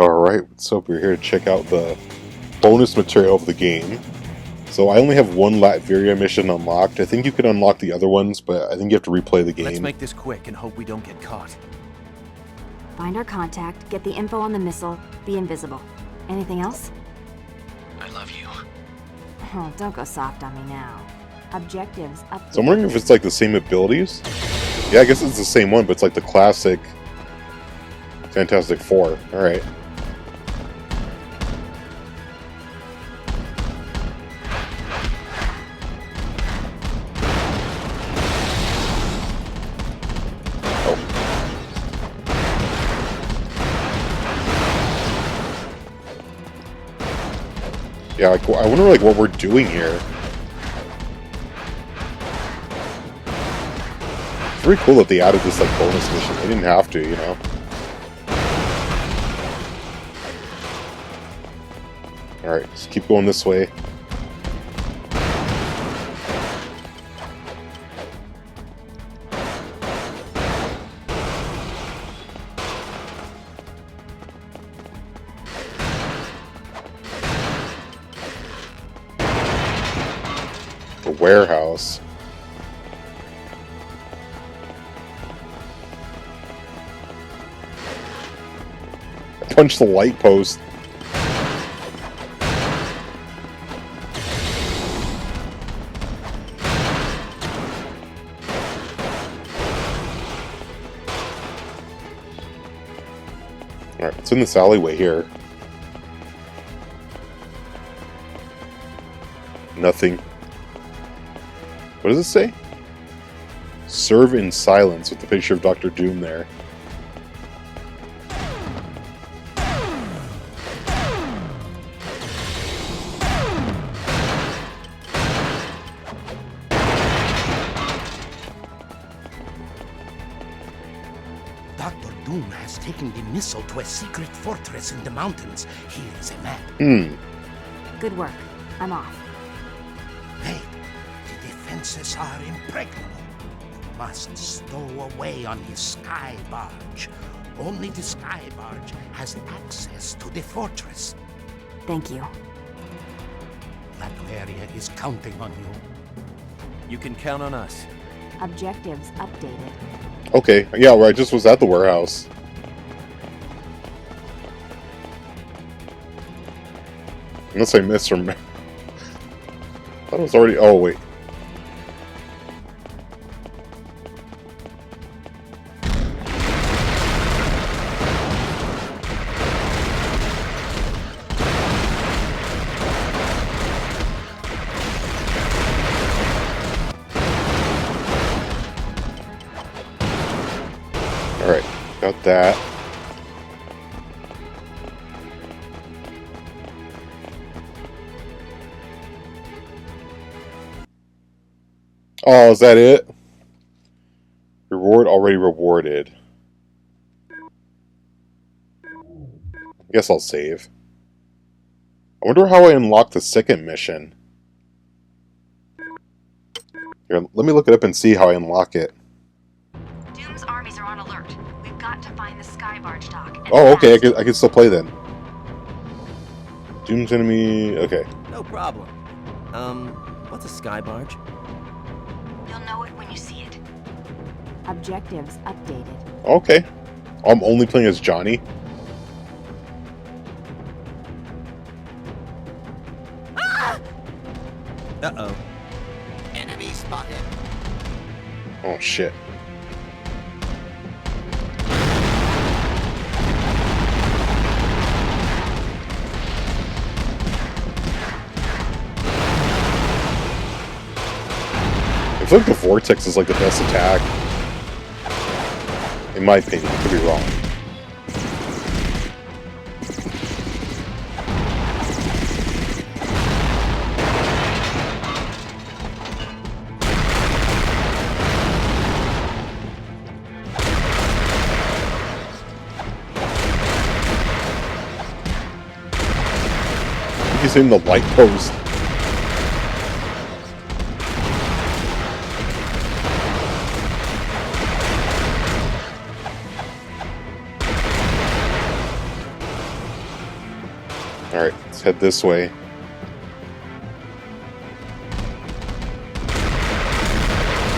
Alright, so we're here to check out the bonus material of the game. So I only have one Latveria mission unlocked. I think you can unlock the other ones, but I think you have to replay the game. Let's make this quick and hope we don't get caught. Find our contact, get the info on the missile, be invisible. Anything else? I love you. Oh, don't go soft on me now. Objectives up. So I'm wondering if it's like the same abilities? Yeah, I guess it's the same one, but it's like the classic Fantastic Four. Alright. Yeah, like, I wonder like what we're doing here. It's very cool that they added this like bonus mission. They didn't have to, you know. Alright, let's keep going this way. The warehouse. I punched the light post. Alright, it's in this alleyway here. Nothing. What does it say? Serve in silence with the picture of Dr. Doom there. Dr. Doom has taken the missile to a secret fortress in the mountains. Here is a map. Good work. I'm off. Wait, the defenses are impregnable. You must stow away on his sky barge. Only the sky barge has access to the fortress. Thank you. Latveria is counting on you. You can count on us. Objectives updated. Okay, yeah, well, I just was at the warehouse. Unless I misremember. I thought it was already... Oh, wait. Alright, got that. Oh, is that it? Reward already rewarded. I guess I'll save. I wonder how I unlock the second mission. Here, let me look it up and see how I unlock it. Doom's armies are on alert. We've got to find the sky barge dock. Oh, okay, I can still play then. Doom's enemy... Okay. No problem. What's a sky barge? You'll know it when you see it. Objectives updated. Okay. I'm only playing as Johnny. Uh-oh. Enemy spotted. Oh, shit. I feel like the Vortex is like the best attack. In my opinion, I could be wrong. He's in the light post. Alright, let's head this way.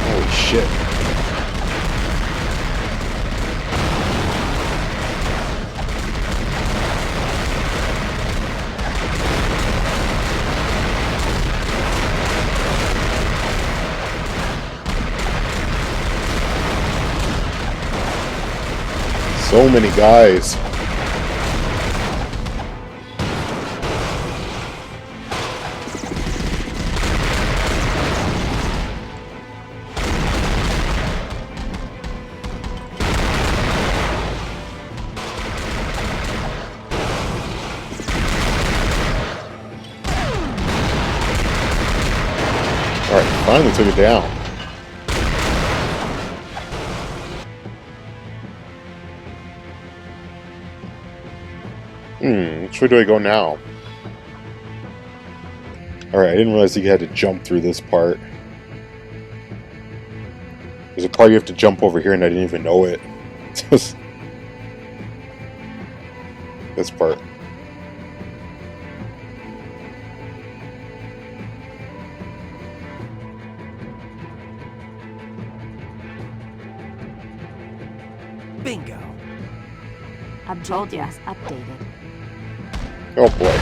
Holy shit. So many guys. Alright, finally took it down. Which way do I go now? Alright, I didn't realize you had to jump through this part. There's a part you have to jump over here and I didn't even know it. This part. Bingo. Told ya. Updated. Oh boy.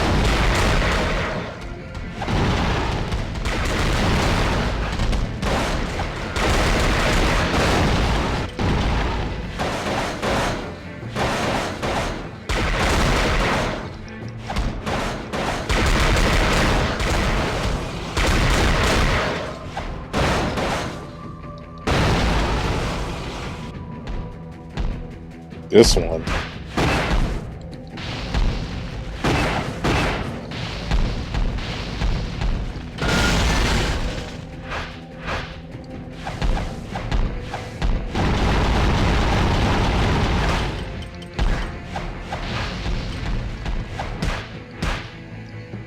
This one.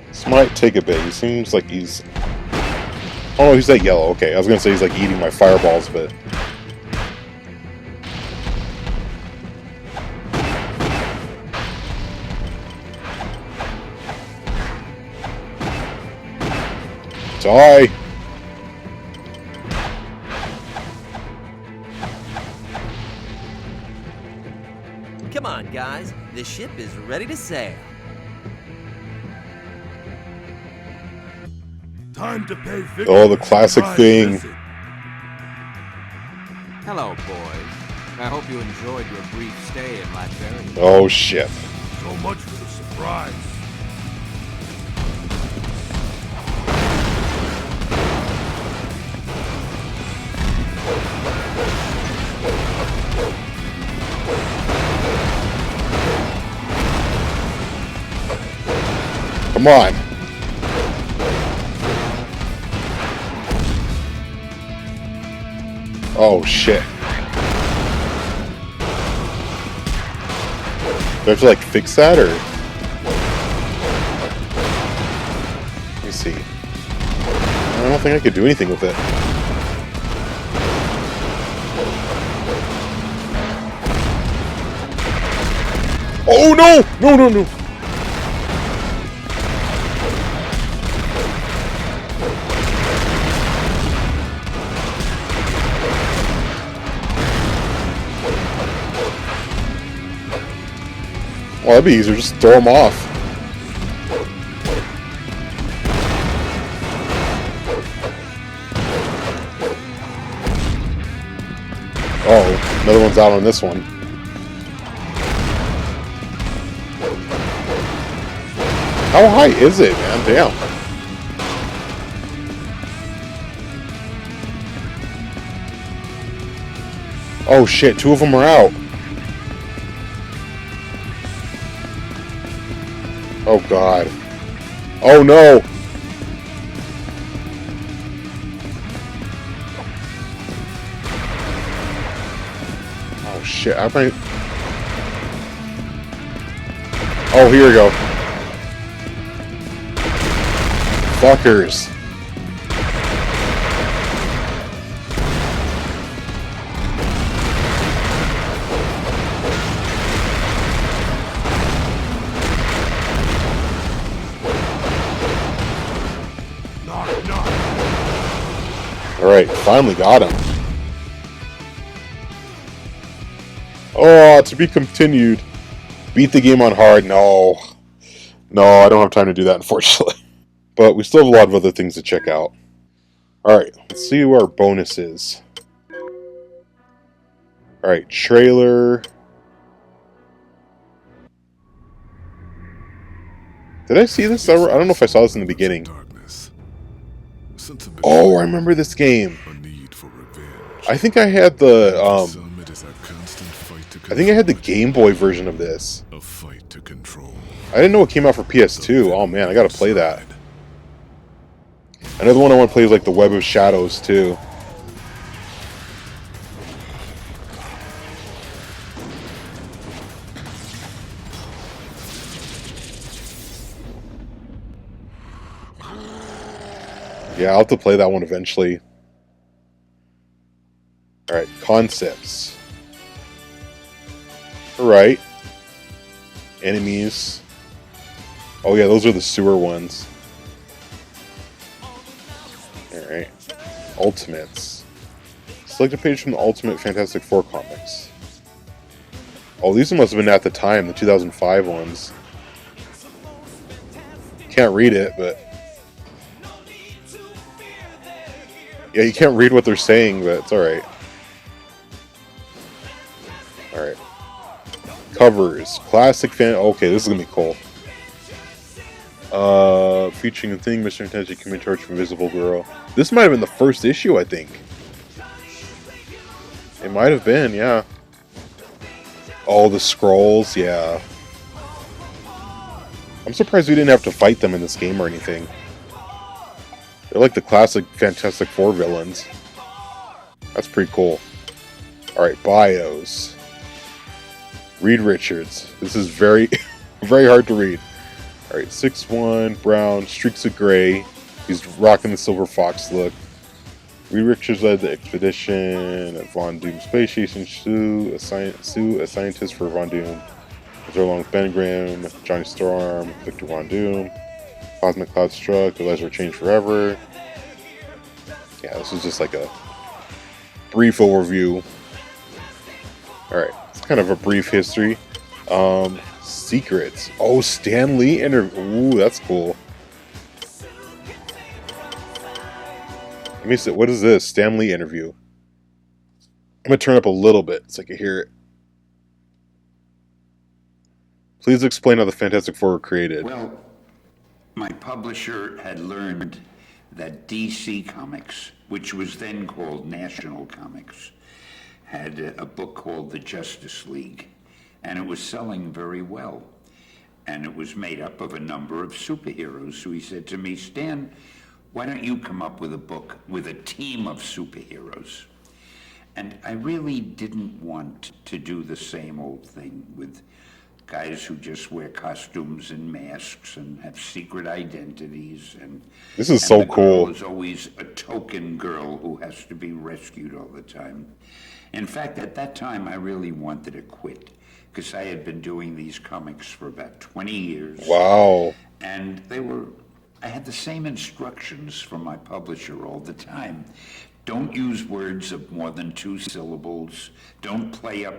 This might take a bit. He seems like he's... Oh, he's that yellow. Okay, I was gonna say he's like eating my fireballs, but... Die! Come on, guys. The ship is ready to sail. Time to pay Victor. Oh, the classic thing. Hello, boys. I hope you enjoyed your brief stay in Latveria. Oh, shit. So much for the surprise. Come on. Oh, shit. Do I have to, like, fix that, or...? Let me see. I don't think I could do anything with it. Oh, no! No, no, no! Well, that'd be easier. Just throw them off. Oh, another one's out on this one. How high is it, man? Damn. Oh shit, two of them are out. Oh god. Oh no! Oh shit, I might... Oh, here we go. Fuckers. Alright, finally got him. Oh, to be continued. Beat the game on hard. No. No, I don't have time to do that, unfortunately. But we still have a lot of other things to check out. Alright, let's see who our bonus is. Alright, trailer. Did I see this? I don't know if I saw this in the beginning. Oh, I remember this game. I think I had the I think I had the Game Boy version of this. I didn't know it came out for PS2. Oh man, I gotta play that. Another one I want to play is like the Web of Shadows too. Yeah, I'll have to play that one eventually. Alright, concepts. Alright. Enemies. Oh yeah, those are the sewer ones. Alright. Ultimates. Select a page from the Ultimate Fantastic Four comics. Oh, these must have been at the time, the 2005 ones. Can't read it, but... Yeah, you can't read what they're saying, but it's alright. Alright. Covers. Classic fan... Okay, this is gonna be cool. Featuring a thing, Mr. Intensive Community Torch from Invisible Girl. This might have been the first issue, I think. It might have been, yeah. Oh, the scrolls, yeah. I'm surprised we didn't have to fight them in this game or anything. They're like the classic Fantastic Four villains. That's pretty cool. Alright, bios. Reed Richards. This is very, very hard to read. Alright, 6'1", brown, streaks of gray. He's rocking the Silver Fox look. Reed Richards led the expedition at Von Doom Space Station. Sue, a scientist for Von Doom. They're along with Bengram, Johnny Storm, Victor Von Doom. Cosmic Cloud struck, the lives were changed forever. Yeah, this is just like a brief overview. Alright, it's kind of a brief history. Secrets. Oh, Stan Lee interview. Ooh, that's cool. Let me see. What is this? Stan Lee interview. I'm going to turn up a little bit so I can hear it. Please explain how the Fantastic Four were created. Well, my publisher had learned that DC Comics, which was then called National Comics, had a book called The Justice League, and it was selling very well. And it was made up of a number of superheroes. So he said to me, Stan, why don't you come up with a book with a team of superheroes? And I really didn't want to do the same old thing with guys who just wear costumes and masks and have secret identities. And this is so cool. There's always a token girl who has to be rescued all the time. In fact, at that time, I really wanted to quit because I had been doing these comics for about 20 years. Wow. And I had the same instructions from my publisher all the time. Don't use words of more than 2 syllables. Don't play up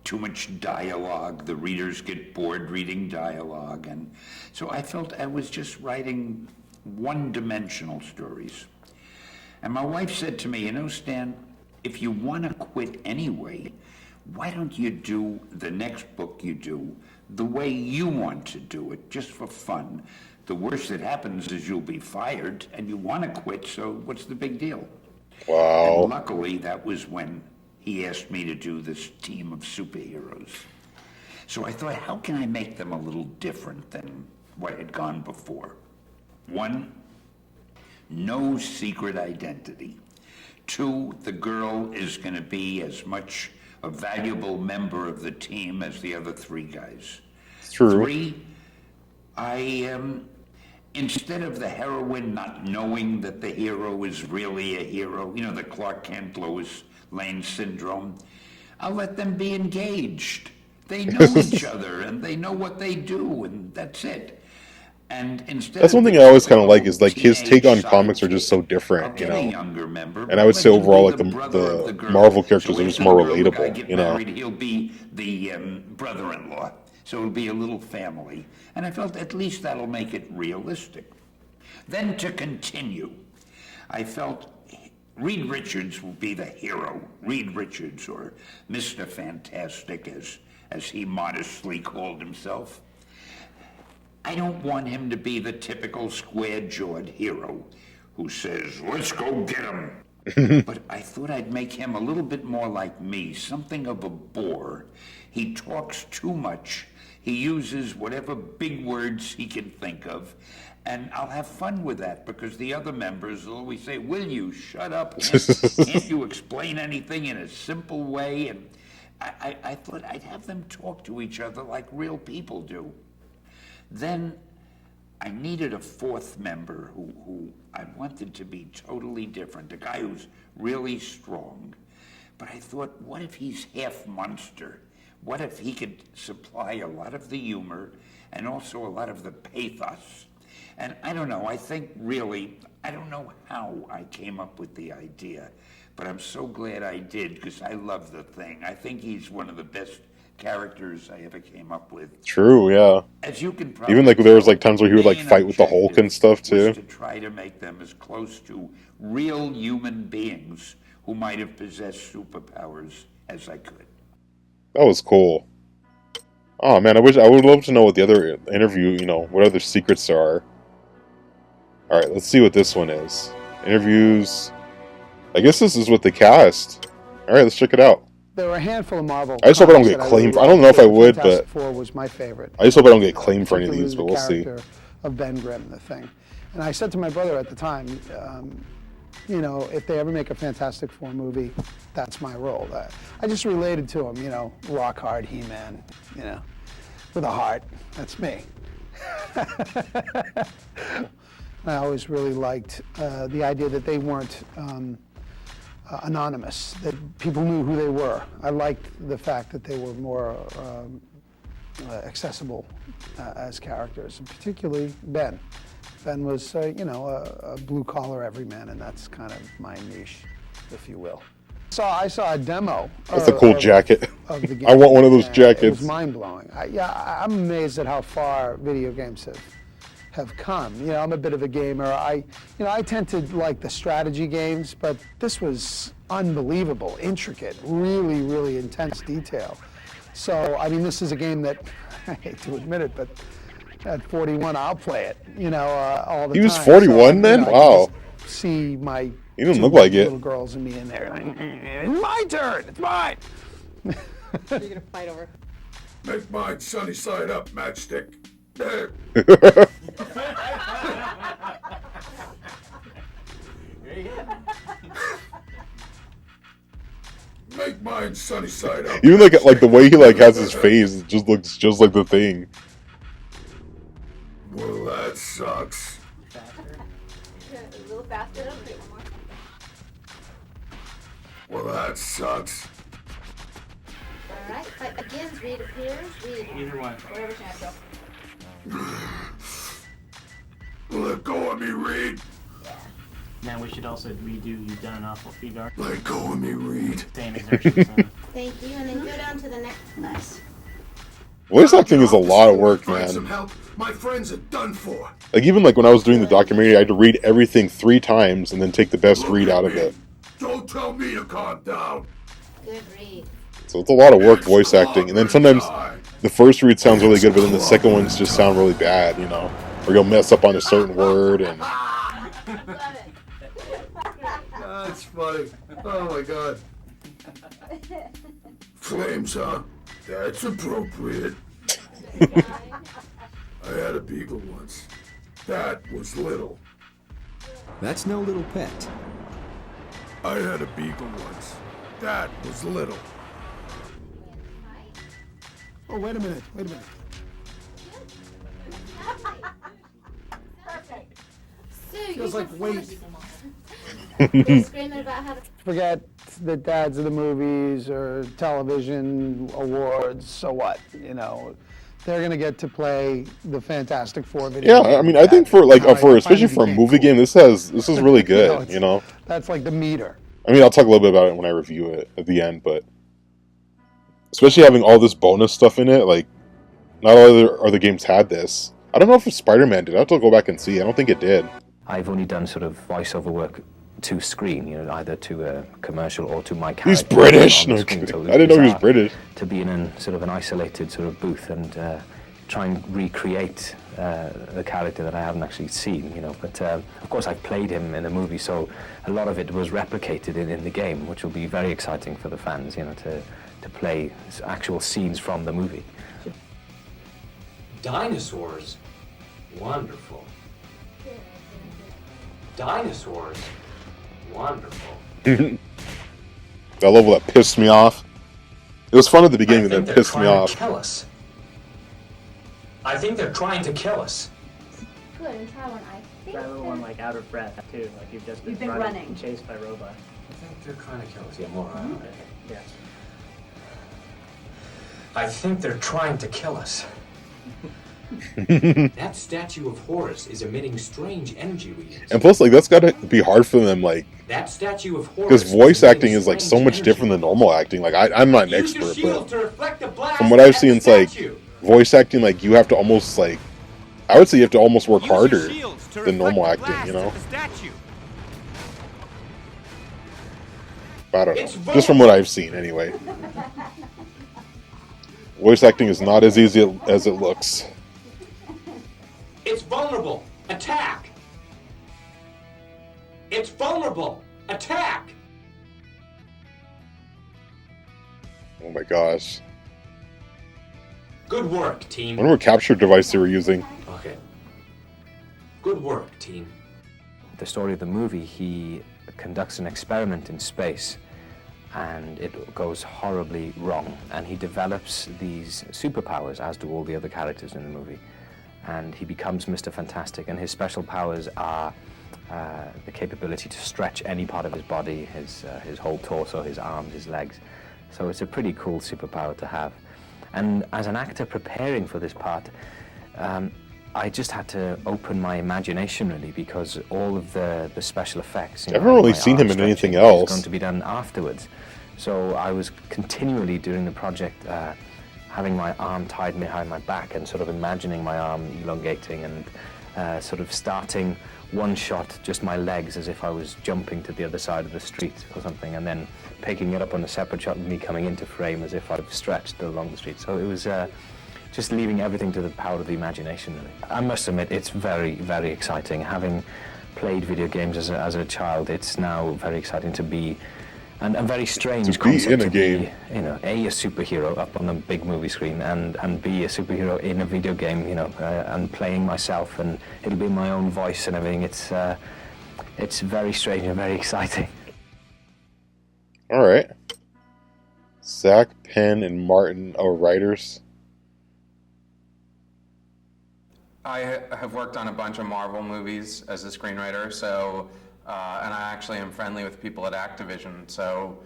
too much dialogue. The readers get bored reading dialogue. And so I felt I was just writing one-dimensional stories. And my wife said to me, you know, Stan, if you want to quit anyway, why don't you do the next book you do the way you want to do it, just for fun? The worst that happens is you'll be fired and you want to quit, so what's the big deal? Wow. And luckily, that was when he asked me to do this team of superheroes. So I thought, how can I make them a little different than what had gone before? 1, no secret identity. 2, the girl is going to be as much a valuable member of the team as the other 3 guys. True. 3, instead of the heroine not knowing that the hero is really a hero, you know, the Clark Kent, Lois Lane syndrome, I'll let them be engaged. They know each other and they know what they do, and that's it. And instead That's of one the thing I always kind of like typical is, like, his take on teenage comics are just side so of different, the you know? I'll And get I a would say younger member, overall, but like, let him be the the brother of the Marvel girl. characters are So just more after the girl and the guy relatable, get you know? married, he'll be the brother-in-law. So it'll be a little family. And I felt at least that'll make it realistic. Then to continue, I felt Reed Richards will be the hero. Reed Richards, or Mr. Fantastic, as he modestly called himself. I don't want him to be the typical square-jawed hero who says, let's go get him. But I thought I'd make him a little bit more like me, something of a bore. He talks too much. He uses whatever big words he can think of. And I'll have fun with that because the other members will always say, will you shut up? Can't you explain anything in a simple way? And I thought I'd have them talk to each other like real people do. Then I needed a fourth member who I wanted to be totally different, a guy who's really strong. But I thought, what if he's half monster? What if he could supply a lot of the humor and also a lot of the pathos? And I don't know, I think really, I don't know how I came up with the idea, but I'm so glad I did because I love the thing. I think he's one of the best characters I ever came up with. True, yeah. As you can probably Even, like, there was, like, tell, times where he would, like, main fight with the Hulk and stuff, objective was too. to try to make them as close to real human beings who might have possessed superpowers as I could. That was cool. Oh, man, I would love to know what the other interview, you know, what other secrets there are. Alright, let's see what this one is. Interviews. I guess this is with the cast. Alright, let's check it out. There were a handful of Marvel. I just hope I don't comics get that claimed. really I don't know if I liked. would, Fantastic but Four was my favorite. I just hope I don't get claimed for any of these, but we'll see. The character of Ben Grimm, the Thing. And I said to my brother at the time, you know, if they ever make a Fantastic Four movie, that's my role. I just related to him, you know, rock hard He-Man, you know, with a heart. That's me. I always really liked the idea that they weren't anonymous, that people knew who they were. I liked the fact that they were more accessible as characters, and particularly Ben. Ben was, you know, a blue-collar everyman, and that's kind of my niche, if you will. So I saw a demo. That's a cool jacket. Of the game, I want one of those and jackets. It was mind-blowing. I'm amazed at how far video games have come. You know, I'm a bit of a gamer. I tend to like the strategy games, but this was unbelievable, intricate, really, really intense detail. So, I mean, this is a game that, I hate to admit it, but at 41, I'll play it, you know, all the time. He was 41 then? You know, I Wow. can just see my He didn't two look like it. little girls and me in there. Like, it's my turn, it's mine. You're gonna fight over. Make mine sunny side up, matchstick. There. Make mine sunny side up. Even like the way he like has his face, it just looks just like the Thing. Well, that sucks. A little faster. Okay, one more. Well, that sucks. All right. Fight begins. Reed appears. Reed. Either one. Whatever chance. Let go of me, Reed. Now we should also redo You've Done an Awful Few Dark. Let go of me, Reed. Same exertions. Thank you, and then go down to the next. Nice. Voice acting is a lot of work, Find some man. help. My friends are done for. Like even like when I was doing the documentary, I had to read everything 3 times and then take the best read out of it. Don't tell me to calm down. Good read. So it's a lot of work voice acting, and then sometimes the first read sounds really good, but then the second ones just sound really bad, you know, or you'll mess up on a certain word and. That's funny. Oh my god. Flames, huh? That's appropriate. I had a beagle once. That was little. That's no little pet. I had a beagle once. That was little. Oh, wait a minute. So Feels like weight. You're screaming about how to. Forget the dads of the movies or television awards, so what? You know, they're going to get to play the Fantastic Four video game. I mean, I think for like How it especially finally for a became movie cool. game, this is really good. It's- That's like the meter. I mean, I'll talk a little bit about it when I review it at the end, but especially having all this bonus stuff in it, like not all other games had this. I don't know if Spider-Man did. I have to go back and see. I don't think it did. I've only done sort of voiceover work to screen, you know, either to a commercial or to my character. He's British. on the No, screen. So it was I didn't know he was bizarre British. To be in sort of an isolated sort of booth and try and recreate the character that I haven't actually seen, you know. But of course, I've played him in the movie, so a lot of it was replicated in the game, which will be very exciting for the fans, you know, to play actual scenes from the movie. Dinosaurs? Wonderful. Dinosaurs? Wonderful. That level that pissed me off. It was fun at the beginning, and then it pissed me off. Kill us. I think they're trying to kill us. Good, and try one. I think. Try a little one like out of breath too, like you've just been, running. and chased by robots. I think they're trying to kill us. Yeah, more. Yeah. I think they're trying to kill us. That statue of Horus is emitting strange energy readings. And plus, like, that's gotta be hard for them, like, That statue of Horus because voice emitting acting is like so strange much energy. different than normal acting. Like, I'm not an Use your expert, shield but to reflect the blast from what I've at seen, the it's like statue. voice acting. Like, you have to almost like, I would say you have to almost work Use your harder shields to than normal reflect the acting. You blast know, at the statue. I don't It's know. Just from what I've seen, anyway. Voice acting is not as easy as it looks. It's vulnerable. Attack. It's vulnerable. Attack. Oh my gosh! Good work, I team. wonder what capture device they were using. Okay. Good work, team. The story of the movie, he conducts an experiment in space and it goes horribly wrong, and he develops these superpowers, as do all the other characters in the movie, and he becomes Mr. Fantastic, and his special powers are the capability to stretch any part of his body, his whole torso, his arms, his legs. So it's a pretty cool superpower to have. And as an actor preparing for this part, I just had to open my imagination, really, because all of the special effects. I haven't really seen him in anything else. Was going to be done afterwards. So I was continually during the project having my arm tied behind my back and sort of imagining my arm elongating and sort of starting one shot, just my legs, as if I was jumping to the other side of the street or something, and then picking it up on a separate shot and me coming into frame as if I've stretched along the street. So it was just leaving everything to the power of the imagination, really. I must admit, it's very, very exciting. Having played video games as a child, it's now very exciting to be, and a very strange To be concept in a to game. be, you know, a superhero up on the big movie screen, and be a superhero in a video game, you know, and playing myself, and it'll be my own voice and everything. It's very strange and very exciting. All right, Zach Penn and Martin are writers. I have worked on a bunch of Marvel movies as a screenwriter, so, and I actually am friendly with people at Activision, so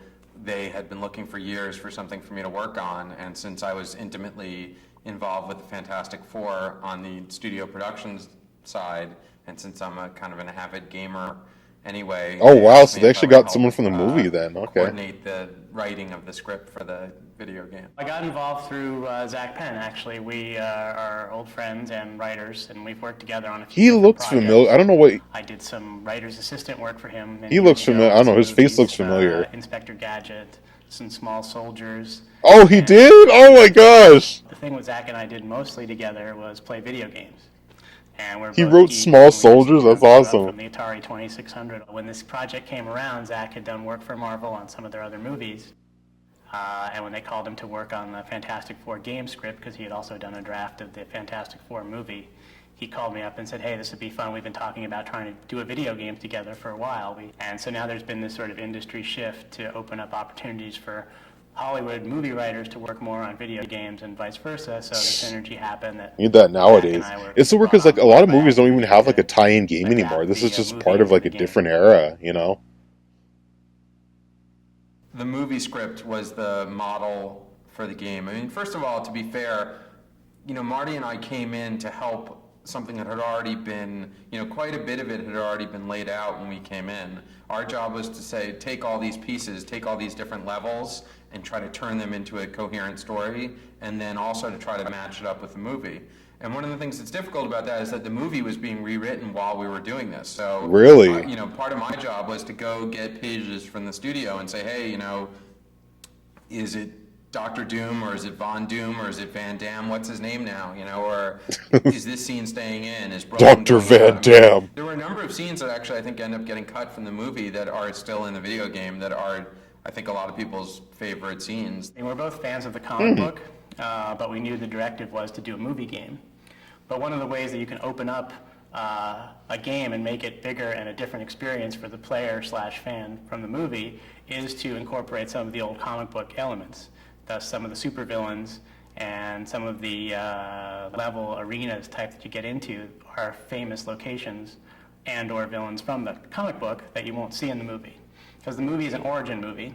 they had been looking for years for something for me to work on, and since I was intimately involved with the Fantastic Four on the studio productions side, and since I'm a kind of an avid gamer anyway. Oh wow, asked so me they if I actually would got help, someone from the movie then. Okay. coordinate the writing of the script for the video game. I got involved through Zach Penn, actually. We are old friends and writers, and we've worked together on a few He different looks projects. familiar. I don't know what. I did some writer's assistant work for him. He looks familiar. I don't know. His face looks familiar. Inspector Gadget, some Small Soldiers. Oh, he did? Oh my gosh! The thing with Zach and I did mostly together was play video games. And we're He both wrote geeks, Small and we Soldiers? That's grew up awesome. From the Atari 2600. When this project came around, Zach had done work for Marvel on some of their other movies. And when they called him to work on the Fantastic Four game script, because he had also done a draft of the Fantastic Four movie, he called me up and said, hey, this would be fun. We've been talking about trying to do a video game together for a while. And so now there's been this sort of industry shift to open up opportunities for Hollywood movie writers to work more on video games and vice versa, so the synergy happened. That You need that nowadays. It's so weird because like a lot of movies don't even have like a tie-in game anymore. This is just part of like a different era, you know? The movie script was the model for the game. I mean, first of all, to be fair, Marty and I came in to help something that had already been, quite a bit of it had already been laid out when we came in. Our job was to say, take all these pieces, take all these different levels, and try to turn them into a coherent story, and then also to try to match it up with the movie. And one of the things that's difficult about that is that the movie was being rewritten while we were doing this. So, really, part of my job was to go get pages from the studio and say, hey, is it Dr. Doom, or is it Von Doom, or is it Van Damme? What's his name now? Or is this scene staying in? Is Dr. Van Damme? There were a number of scenes that actually I think end up getting cut from the movie that are still in the video game that are, I think, a lot of people's favorite scenes. And we're both fans of the comic book, but we knew the directive was to do a movie game. But one of the ways that you can open up a game and make it bigger and a different experience for the player/fan from the movie is to incorporate some of the old comic book elements. Thus, some of the supervillains and some of the level arenas type that you get into are famous locations and or villains from the comic book that you won't see in the movie. Because the movie is an origin movie,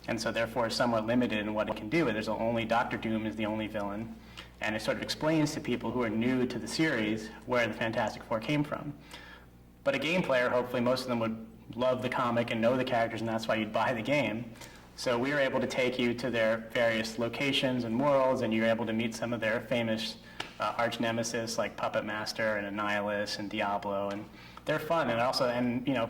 and so therefore is somewhat limited in what it can do. There's only Dr. Doom is the only villain, and it sort of explains to people who are new to the series where the Fantastic Four came from. But a game player, hopefully most of them would love the comic and know the characters, and that's why you'd buy the game. So we were able to take you to their various locations and worlds, and you're able to meet some of their famous arch nemesis like Puppet Master and Annihilus and Diablo, and they're fun. And also,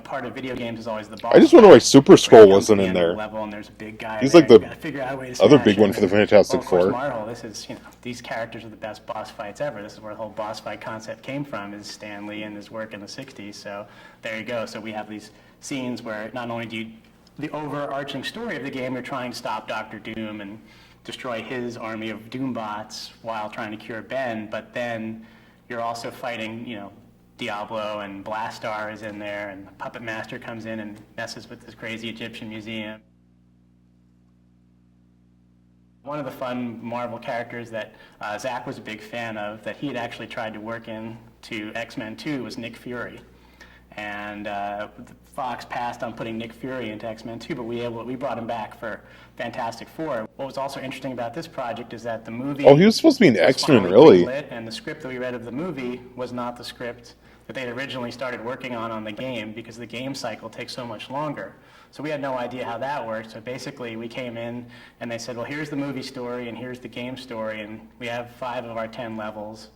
part of video games is always the boss. I just wonder why Super Skrull wasn't in there. Level, and there's a big guy. He's there, like the figure out a way to other smash big one him. for the Fantastic Four. Of course, Marvel. This is, these characters are the best boss fights ever. This is where the whole boss fight concept came from. Is Stan Lee and his work in the '60s. So there you go. So we have these scenes where not only do you the overarching story of the game, you're trying to stop Dr. Doom and destroy his army of Doombots while trying to cure Ben, but then you're also fighting, Diablo, and Blastar is in there, and Puppet Master comes in and messes with this crazy Egyptian museum. One of the fun Marvel characters that Zach was a big fan of, that he had actually tried to work into X-Men 2, was Nick Fury. And Fox passed on putting Nick Fury into X-Men 2, but we brought him back for Fantastic Four. What was also interesting about this project is that the movie... Oh, he was supposed to be an X-Men, really? And the script that we read of the movie was not the script that they had originally started working on the game, because the game cycle takes so much longer. So we had no idea how that worked. So basically we came in and they said, well, here's the movie story and here's the game story, and we have 5 of our 10 levels.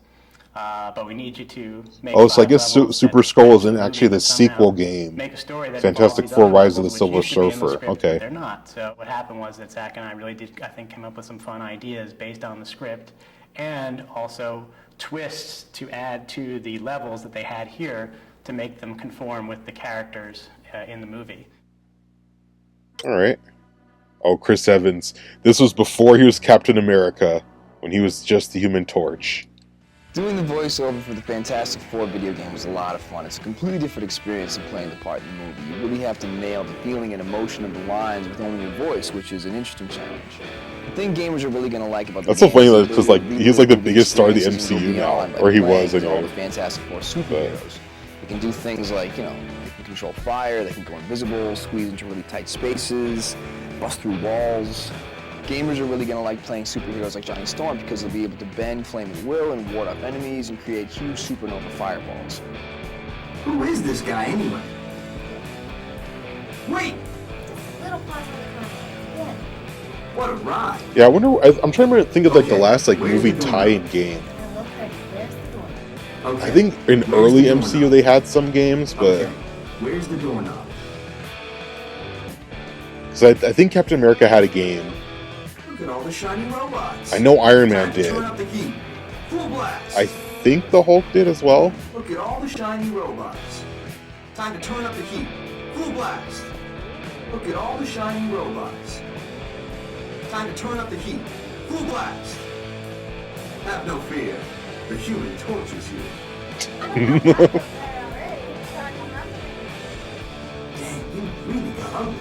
But we need you to make so I guess Super Skrull isn't actually the sequel game. Make a story that Fantastic Four Rise of the Silver Surfer. Okay. They're not. So what happened was that Zach and I really did, I think, come up with some fun ideas based on the script, and also twists to add to the levels that they had here to make them conform with the characters in the movie. All right. Oh, Chris Evans. This was before he was Captain America, when he was just the Human Torch. Doing the voiceover for the Fantastic Four video game was a lot of fun. It's a completely different experience than playing the part in the movie. You really have to nail the feeling and emotion of the lines with only your voice, which is an interesting challenge. The thing gamers are really going to like about the That's so game funny, because he's like the biggest star of the experiences MCU and go now, beyond or he by was playing all anyway. the Fantastic Four superheroes. They can do things like, they can control fire, they can go invisible, squeeze into really tight spaces, bust through walls. Gamers are really going to like playing superheroes like Johnny Storm because they'll be able to bend flame at will and ward off enemies and create huge supernova fireballs. Who is this guy anyway? Wait! Little part of the comic. Yeah. What a ride! Yeah, I wonder. I'm trying to think of the last movie tie-in game. Okay. I think in early MCU they had some games, but Okay. Where's the doorknob? so I think Captain America had a game. Look at all the shiny robots. I know Iron Man Time to did. Turn up the heat. Full blast. I think the Hulk did as well. Look at all the shiny robots. Time to turn up the heat. Full blast. Look at all the shiny robots. Time to turn up the heat. Full blast. Have no fear. The Human Torch is here. Dang, you really got ugly.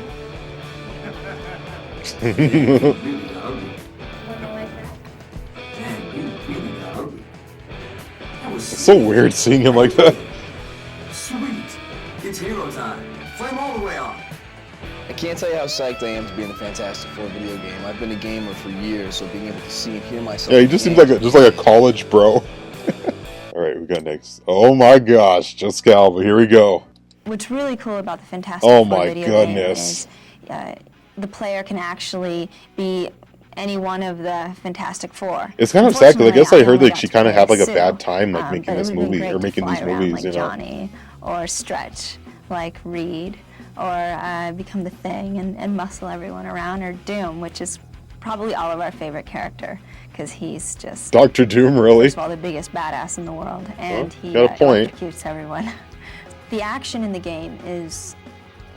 Dang, you really got ugly. Dang, you really got ugly. That was It's so weird seeing him like that. Sweet. It's hero time. Flame all the way on. I can't tell you how psyched I am to be in the Fantastic Four video game. I've been a gamer for years, so being able to see and hear myself. Yeah, he just seems like a college bro. All right, we got next. Oh my gosh, Jessica Alba, here we go. What's really cool about the Fantastic Four video goodness. game is the player can actually be any one of the Fantastic Four. It's kind of sad because I guess I heard that she kind of had like a bad time like making this movie or making these movies, like you know. Johnny, or stretch like Reed, or become the Thing and muscle everyone around, or Doom, which is probably all of our favorite character because he's just Dr. Doom, really? First of all, the biggest badass in the world, and he got a point. electrocutes everyone. The action in the game is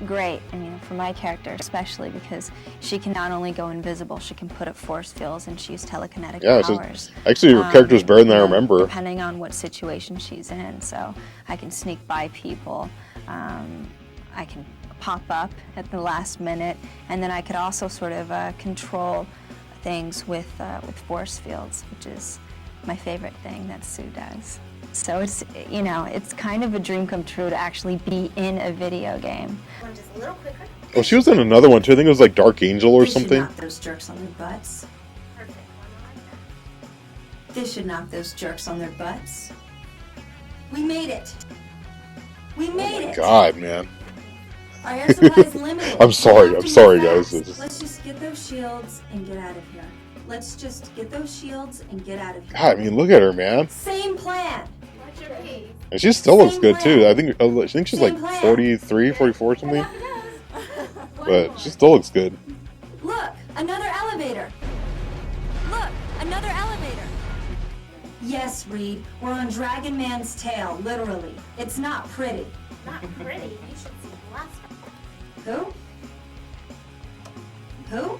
great, I mean, for my character especially, because she can not only go invisible, she can put up force fields and she uses telekinetic powers. Actually, her character's better than I remember. Depending on what situation she's in, so I can sneak by people, I can pop up at the last minute, and then I could also sort of control things with force fields, which is my favorite thing that Sue does. So it's, you know, it's kind of a dream come true to actually be in a video game. Just a little quicker. Oh, she was in another one too. I think it was like Dark Angel or something. Knock those jerks on their butts. Perfect. They should knock those jerks on their butts. We made it. We made it. God, man. Our air supply is limited. I'm sorry, guys. Let's just get those shields and get out of here. Let's just get those shields and get out of here. God, I mean, look at her, man. Same plan. What's your piece? And she still looks good too. I think she's like 43, 44 or something. But she still looks good. Look, another elevator. Look, another elevator. Yes, Reed, we're on Dragon Man's tail, literally. It's not pretty. Not pretty. You should see the last one. Who? Who?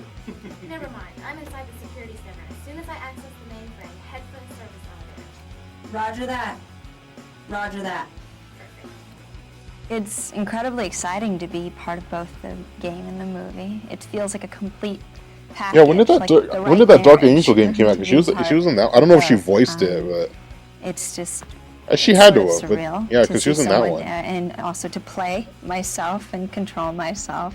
Never mind. I'm inside the security center. As soon as I access the mainframe, head for the service elevator. Roger that. Roger that. It's incredibly exciting to be part of both the game and the movie. It feels like a complete package. Yeah, when did that Dark Angel game came out? 'Cause she was in that. I don't know if she voiced it, but it's just she had to have. Surreal, Yeah, because she was in that one. And also to play myself and control myself.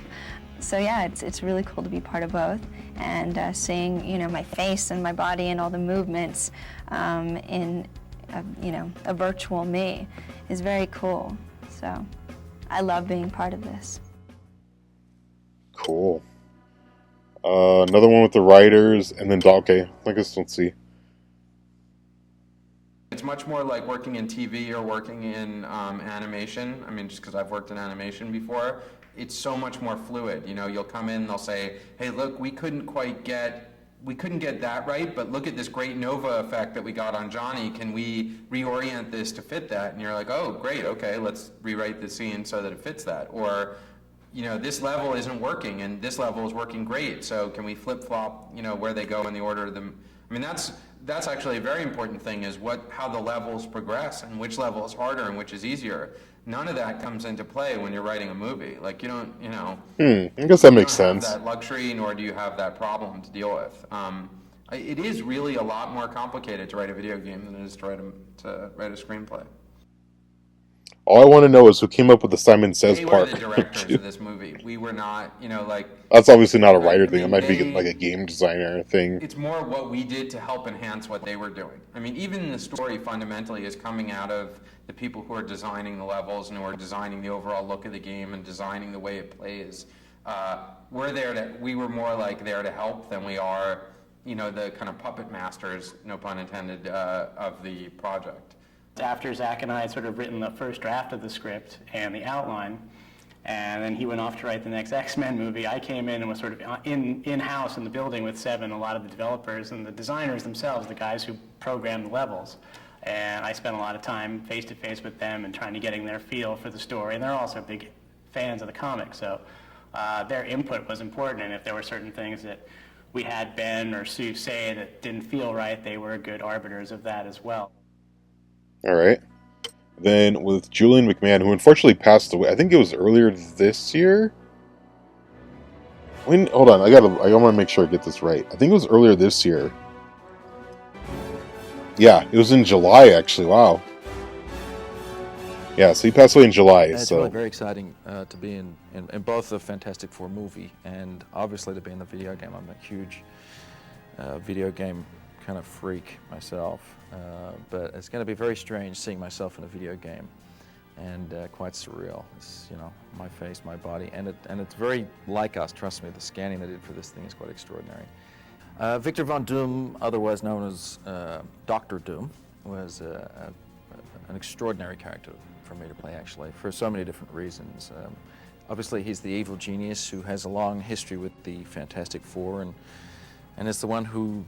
So yeah, it's really cool to be part of both, and seeing, you know, my face and my body and all the movements in you know, a virtual me is very cool. So I love being part of this. Cool. Another one with the writers, and then okay, I guess let's see. It's much more like working in TV or working in animation. I mean, just because I've worked in animation before, it's so much more fluid. You know, you'll come in, they'll say, hey, look, we couldn't get that right, but look at this great Nova effect that we got on Johnny. Can we reorient this to fit that? And you're like, oh, great, okay, let's rewrite the scene so that it fits that. Or, you know, this level isn't working and this level is working great, so can we flip-flop, you know, where they go in the order of them? I mean, that's actually a very important thing, is how the levels progress and which level is harder and which is easier. None of that comes into play when you're writing a movie. Like, you don't, you know. I guess that makes sense. That luxury, nor do you have that problem to deal with. It is really a lot more complicated to write a video game than it is to write a screenplay. All I want to know is who came up with the Simon Says part. They were the directors of this movie. We were not, you know, like... That's obviously not a writer thing. It might be like a game designer thing. It's more what we did to help enhance what they were doing. I mean, even the story fundamentally is coming out of the people who are designing the levels and who are designing the overall look of the game and designing the way it plays. We were more like there to help than we are, you know, the kind of puppet masters, no pun intended, of the project. After Zach and I had sort of written the first draft of the script and the outline, and then he went off to write the next X-Men movie, I came in and was sort of in-house in the building with Seven, a lot of the developers and the designers themselves, the guys who programmed the levels. And I spent a lot of time face-to-face with them and trying to getting their feel for the story. And they're also big fans of the comic, so their input was important. And if there were certain things that we had Ben or Sue say that didn't feel right, they were good arbiters of that as well. All right. Then with Julian McMahon, who unfortunately passed away, I think it was earlier this year. Hold on, I want to make sure I get this right. I think it was earlier this year. Yeah, it was in July, actually. Wow. Yeah, so he passed away in July. And it's So really very exciting to be in both the Fantastic Four movie and obviously to be in the video game. I'm a huge video game kind of freak myself, but it's going to be very strange seeing myself in a video game, and quite surreal. It's, you know, my face, my body, and it's very like us. Trust me, the scanning they did for this thing is quite extraordinary. Victor Von Doom, otherwise known as Dr. Doom, was an extraordinary character for me to play, actually, for so many different reasons. Obviously, he's the evil genius who has a long history with the Fantastic Four, and is the one who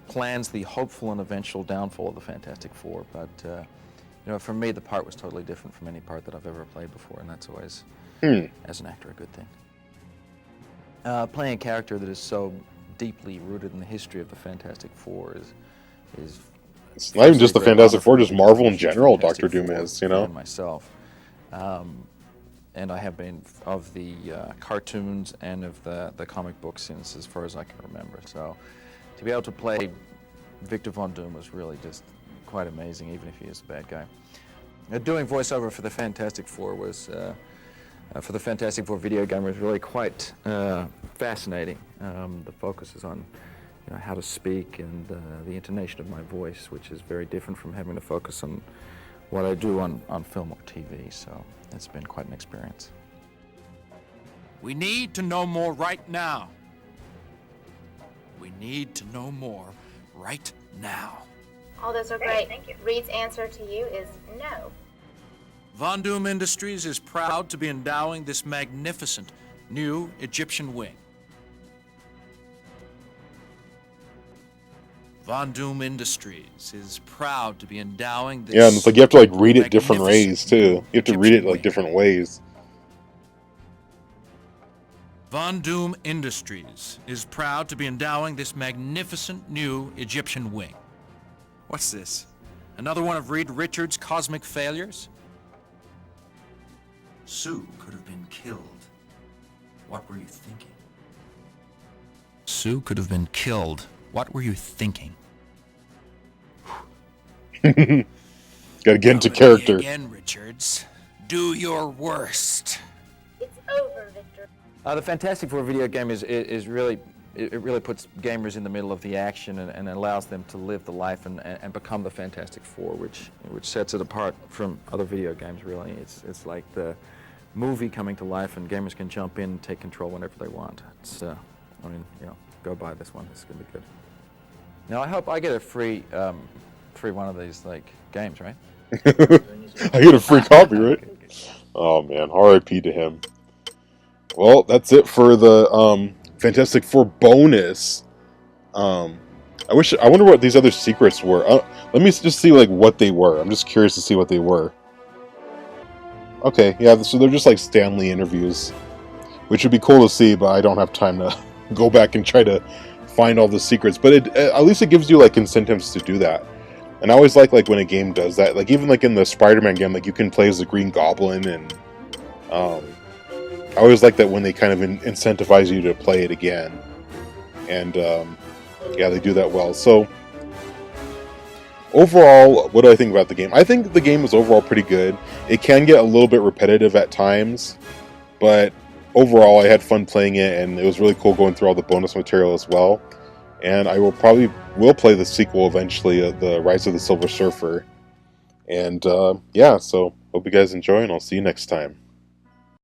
plans the hopeful and eventual downfall of the Fantastic Four. But you know, for me, the part was totally different from any part that I've ever played before, and that's always, as an actor, a good thing. Playing a character that is so deeply rooted in the history of the Fantastic Four is it's not even just the Fantastic Four, just Marvel in general. Dr. Doom is, you know. And myself, and I have been of the cartoons and of the comic books since as far as I can remember. So to be able to play Victor Von Doom was really just quite amazing, even if he is a bad guy. Doing voiceover for the Fantastic Four was, for the Fantastic Four video game, was really quite fascinating. The focus is on, you know, how to speak and the intonation of my voice, which is very different from having to focus on what I do on film or TV. So it's been quite an experience. We need to know more right now. We need to know more right now. All those are great. Thank you. Reed's answer to you is no. Von Doom Industries is proud to be endowing this magnificent new Egyptian wing. Von Doom Industries is proud to be endowing this. Yeah, and it's like you have to like read it different ways too. You have to read it like different ways. Von Doom Industries is proud to be endowing this magnificent new Egyptian wing. What's this? Another one of Reed Richards' cosmic failures? Sue could have been killed. What were you thinking? Sue could have been killed. What were you thinking? Gotta get into character. Again, Richards. Do your worst. It's over, Victor. The Fantastic Four video game is really, it really puts gamers in the middle of the action and allows them to live the life and become the Fantastic Four, which sets it apart from other video games. Really, it's like the movie coming to life, and gamers can jump in and take control whenever they want. It's, I mean, you know, go buy this one. It's gonna be good. Now I hope I get a free one of these like games, right? I get a free copy, right? Oh man, R.I.P. to him. Well, that's it for the Fantastic Four bonus. I wonder what these other secrets were. Let me just see like what they were. I'm just curious to see what they were. Okay, yeah, so they're just like Stan Lee interviews, which would be cool to see, but I don't have time to go back and try to find all the secrets. But at least it gives you like incentives to do that. And I always like when a game does that. Like even like in the Spider-Man game, like you can play as the Green Goblin, and I always like that when they kind of incentivize you to play it again. And yeah, they do that well. So overall, what do I think about the game? I think the game is overall pretty good. It can get a little bit repetitive at times, but overall I had fun playing it, and it was really cool going through all the bonus material as well. And I will play the sequel eventually, The Rise of the Silver Surfer. And yeah, so hope you guys enjoy, and I'll see you next time.